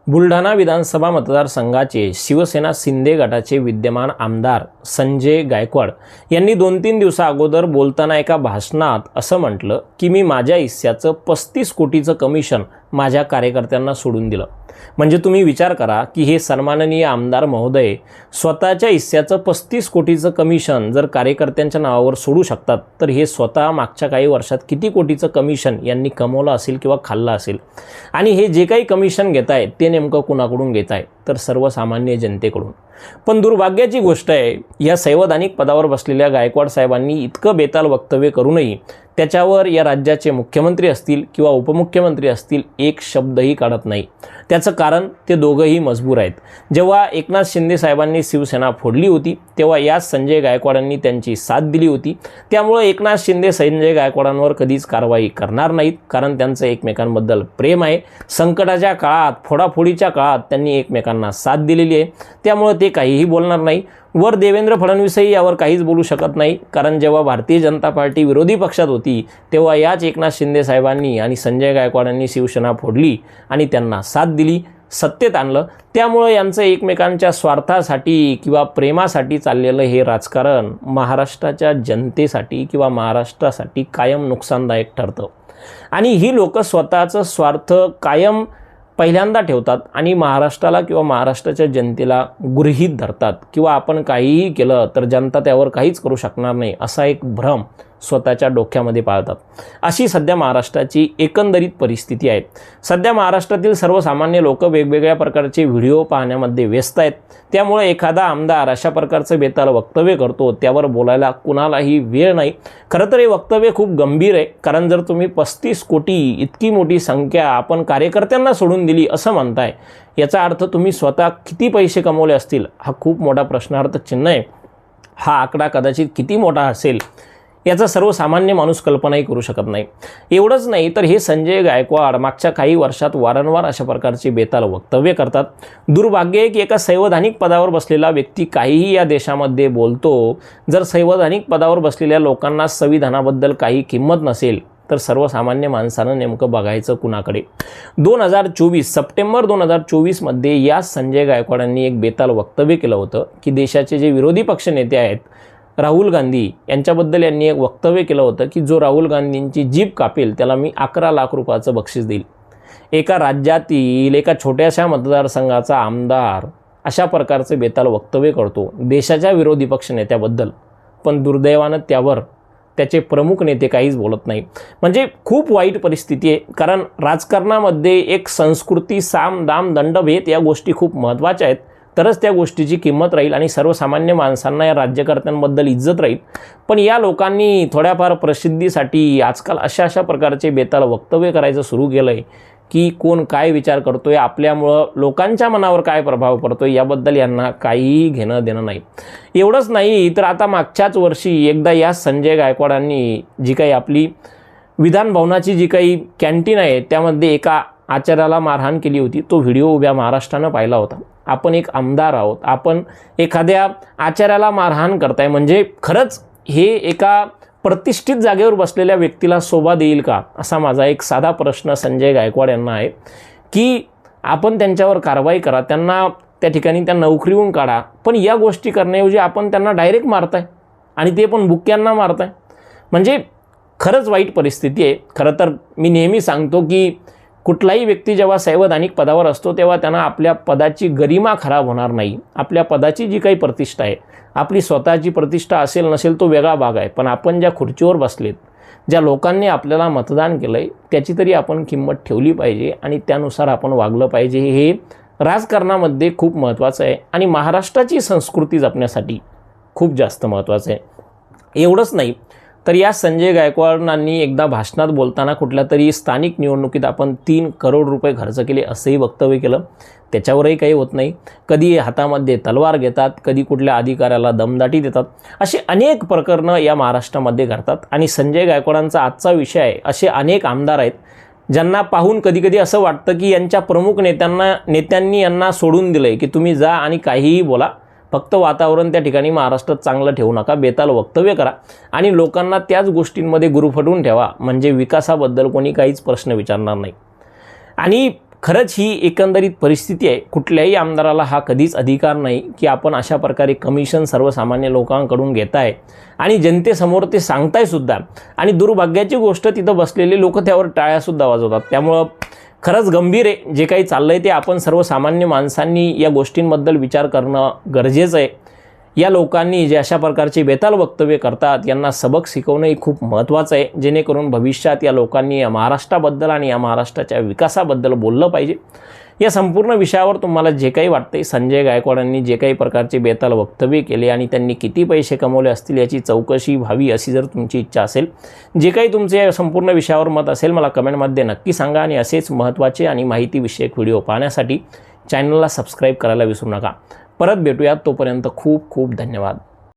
बुलढाणा विधानसभा मतदारसंघाचे शिवसेना शिंदे गटाचे विद्यमान आमदार संजय गायकवाड यांनी 2-3 दिवसाअगोदर बोलताना एका भाषणात असं म्हटलं की मी माझ्या हिस्स्याचं 35 कोटीचं कमिशन माझ्या कार्यकर्त्यांना सोडून दिलं। म्हणजे तुम्ही विचार करा की हे सन्माननीय आमदार महोदय स्वतःच्या हिस्स्याचं 35 कोटीचं कमिशन जर कार्यकर्त्यांच्या नावावर सोडू शकतात, तर हे स्वतः मागच्या काही वर्षात किती कोटीचं कमिशन यांनी कमवलं असेल किंवा खाल्लं असेल। आणि हे जे काही कमिशन घेत आहेत ते नेमकं कुणाकडून घेत आहे, तर सर्वसामान्य जनतेकडून। पण दुर्भाग्याची गोष्ट आहे, या संवैधानिक पदावर बसलेल्या गायकवाड साहेबांनी इतकं बेताल वक्तव्य करूनही त्याच्यावर या राज्याचे मुख्यमंत्री असतील किंवा उपमुख्यमंत्री असतील एक शब्दही काढत नाही। त्याचं कारण ते दोघंही मजबूर आहेत। जेव्हा एकनाथ शिंदे साहेबांनी शिवसेना फोडली होती तेव्हा याच संजय गायकवाडांनी त्यांची साथ दिली होती। त्यामुळे एकनाथ शिंदे संजय गायकवाडांवर कधीच कारवाई करणार नाहीत, कारण त्यांचं एकमेकांबद्दल प्रेम आहे। संकटाच्या काळात, फोडाफोडीच्या काळात त्यांनी एकमेकांना साथ दिलेली आहे, त्यामुळे ते काहीही बोलणार नाही। वर देवेंद्र फडणवीसही यावर काहीच बोलू शकत नाही, कारण जेव्हा भारतीय जनता पार्टी विरोधी पक्षात होती तेव्हा याच एकनाथ शिंदे साहेबांनी आणि संजय गायकवाडांनी शिवसेना फोडली आणि त्यांना साथ दिली, सत्तेत आणलं। त्यामुळे यांचं एकमेकांच्या स्वार्थासाठी किंवा प्रेमासाठी चाललेलं हे राजकारण महाराष्ट्राच्या जनतेसाठी किंवा महाराष्ट्रासाठी कायम नुकसानदायक ठरतं। आणि ही लोक स्वतःचं स्वार्थ कायम पहिल्यांदा ठेवतात आणि महाराष्ट्राला किंवा महाराष्ट्राच्या जनतेला गृहीत धरतात किंवा आपण काहीही केलं तर जनता त्यावर काहीच करू शकणार नाही असा एक भ्रम स्वतःच्या डोक्यामध्ये पाळतात। अशी सध्या महाराष्ट्राची एकंदरीत परिस्थिती आहे। सध्या महाराष्ट्रातील सर्वसामान्य लोक वेगवेगळ्या प्रकारचे व्हिडिओ पाहण्यामध्ये व्यस्त आहेत। त्यामुळे एखादा आमदार अशा प्रकारचं बेताल वक्तव्य करतो त्यावर बोलायला कुणालाही वेळ नाही। खरं तर हे वक्तव्य खूप गंभीर आहे, कारण जर तुम्ही 35 कोटी इतकी मोठी संख्या आपण कार्यकर्त्यांना सोडून दिली असं म्हणताय, याचा अर्थ तुम्ही स्वतः किती पैसे कमवले असतील हा खूप मोठा प्रश्नार्थ चिन्ह आहे। हा आकडा कदाचित किती मोठा असेल याचा सर्वसामान्य माणूस कल्पनाही करू शकत नाही। एवढंच नाही तर हे संजय गायकवाड मागच्या काही वर्षात वारंवार अशा प्रकारची बेताल वक्तव्य करतात। दुर्भाग्य आहे की एका संवैधानिक पदावर बसलेला व्यक्ती काहीही या देशामध्ये बोलतो, जर संवैधानिक पदावर बसलेल्या लोकांना संविधानाबद्दल काही किंमत नसेल तर सर्वसामान्य माणसानं नेमकं बघायचं कुणाकडे। 2024 सप्टेंबर 2024 मध्ये या संजय गायकवाडांनी एक बेताल वक्तव्य केलं होतं की देशाचे जे विरोधी पक्ष नेते आहेत राहुल गांधी यांच्याबद्दल यांनी एक वक्तव्य केलं होतं की जो राहुल गांधींची जीभ कापेल त्याला मी 11 लाख रुपयाचं बक्षीस देईल। एका राज्यातील एका छोट्याशा मतदारसंघाचा आमदार अशा प्रकारचे बेताल वक्तव्य करतो देशाच्या विरोधी पक्ष नेत्याबद्दल, पण दुर्दैवानं त्यावर त्याचे प्रमुख नेते काहीच बोलत नाही। म्हणजे खूप वाईट परिस्थिती आहे, कारण राजकारणामध्ये एक संस्कृती, साम दाम दंडभेद या गोष्टी खूप महत्त्वाच्या आहेत, तरच त्या गोष्टीची किंमत राहील आणि सर्वसामान्य माणसांना या राज्यकर्त्यांबद्दल इज्जत राहील। पण या लोकांनी थोड्याफार प्रसिद्धीसाठी आजकाल अशा प्रकारचे बेताल वक्तव्य करायचं सुरू केलं आहे की कोण काय विचार करतोय, आपल्यामुळं लोकांच्या मनावर काय प्रभाव पडतोय याबद्दल यांना काहीही घेणं देणं नाही। एवढंच नाही तर आता मागच्याच वर्षी एकदा या संजय गायकवाडांनी जी काही आपली विधान भवनाची जी काही कॅन्टीन आहे त्यामध्ये एका आचार्याला मारहाण केली होती। तो व्हिडिओ उभ्या महाराष्ट्रानं पाहिला होता। आपण एक आमदार आहोत, आपण एखाद्या आचार्याला मारहाण करताय, म्हणजे खरंच हे एका प्रतिष्ठित जागेवर बसलेल्या व्यक्तीला शोभा देईल का, असा माझा एक साधा प्रश्न संजय गायकवाड यांना आहे की आपण त्यांच्यावर कारवाई करा, त्यांना त्या ठिकाणी त्या नोकरीहून काढा, पण या गोष्टी करण्याऐवजी आपण त्यांना डायरेक्ट मारताय आणि ते पण बुक्यांना मारताय। म्हणजे खरंच वाईट परिस्थिती आहे। खरं तर मी नेहमी सांगतो की कुठलाही व्यक्ती जेव्हा संवैधानिक पदावर असतो तेव्हा त्यांना आपल्या पदाची गरिमा खराब होणार नाही। आपल्या पदाची जी काही प्रतिष्ठा आहे, आपली स्वतःची प्रतिष्ठा असेल नसेल तो वेगळा भाग आहे, पण आपण ज्या खुर्चीवर बसलेत, ज्या लोकांनी आपल्याला मतदान केलं आहे त्याची तरी आपण किंमत ठेवली पाहिजे आणि त्यानुसार आपण वागलं पाहिजे। हे राजकारणामध्ये खूप महत्त्वाचं आहे आणि महाराष्ट्राची संस्कृती जपण्यासाठी खूप जास्त महत्त्वाचं आहे। एवढंच नाही तर या संजय गायकवाडांनी एकदा भाषणात बोलताना कुठल्या तरी स्थानिक निवडणुकीत आपण 3 करोड रुपये खर्च केले असंही वक्तव्य केलं। त्याच्यावरही काही होत नाही। कधी हातामध्ये तलवार घेतात, कधी कुठल्या अधिकाऱ्याला दमदाटी देतात, असे अनेक प्रकरणं या महाराष्ट्रामध्ये घडतात। आणि संजय गायकवाडांचा आजचा विषय आहे, असे अनेक आमदार आहेत ज्यांना पाहून कधी कधी असं वाटतं की यांच्या प्रमुख नेत्यांनी यांना सोडून दिलं आहे की तुम्ही जा आणि काहीही बोला, फक्त वातावरण त्या ठिकाणी महाराष्ट्रात चांगलं ठेवू नका, बेताल वक्तव्य करा आणि लोकांना त्याच गोष्टींमध्ये गुरफटवून ठेवा, म्हणजे विकासाबद्दल कोणी काहीच प्रश्न विचारणार नाही। आणि खरंच ही एकंदरीत परिस्थिती आहे. कुठल्याही आमदाराला हा कधीच अधिकार नाही की आपण अशा प्रकारे कमिशन सर्वसामान्य लोकांकडून घेताय आणि जनतेसमोर ते सांगताय सुद्धा, आणि दुर्भाग्याची गोष्ट तिथं बसलेले लोक त्यावर टाळ्यासुद्धा वाजवतात. त्यामुळं खरंच गंभीर आहे जे काही चाललंय ते. आपण सर्वसामान्य माणसांनी या गोष्टींबद्दल विचार करणं गरजेचं आहे. या लोकांनी जे अशा प्रकारचे बेताल वक्तव्य करतात यांना सबक शिकवणंही खूप महत्त्वाचं आहे, जेणेकरून भविष्यात या लोकांनी या महाराष्ट्राबद्दल आणि या महाराष्ट्राच्या विकासाबद्दल बोललं पाहिजे. या संपूर्ण विषयावर तुम्हाला जे काही वाटते, संजय गायकवाडांनी जे काही प्रकारचे बेताल वक्तव्य केले आणि त्यांनी किती पैसे कमवले असतील याची चौकशी व्हावी अशी जर तुमची इच्छा असेल, जे काही तुमचे या संपूर्ण विषयावर मत असेल मला कमेंटमध्ये नक्की सांगा. आणि असेच महत्त्वाचे आणि माहितीविषयक व्हिडिओ पाहण्यासाठी चॅनलला सबस्क्राईब करायला विसरू नका. परत भेटूयात, तोपर्यंत खूप खूप धन्यवाद.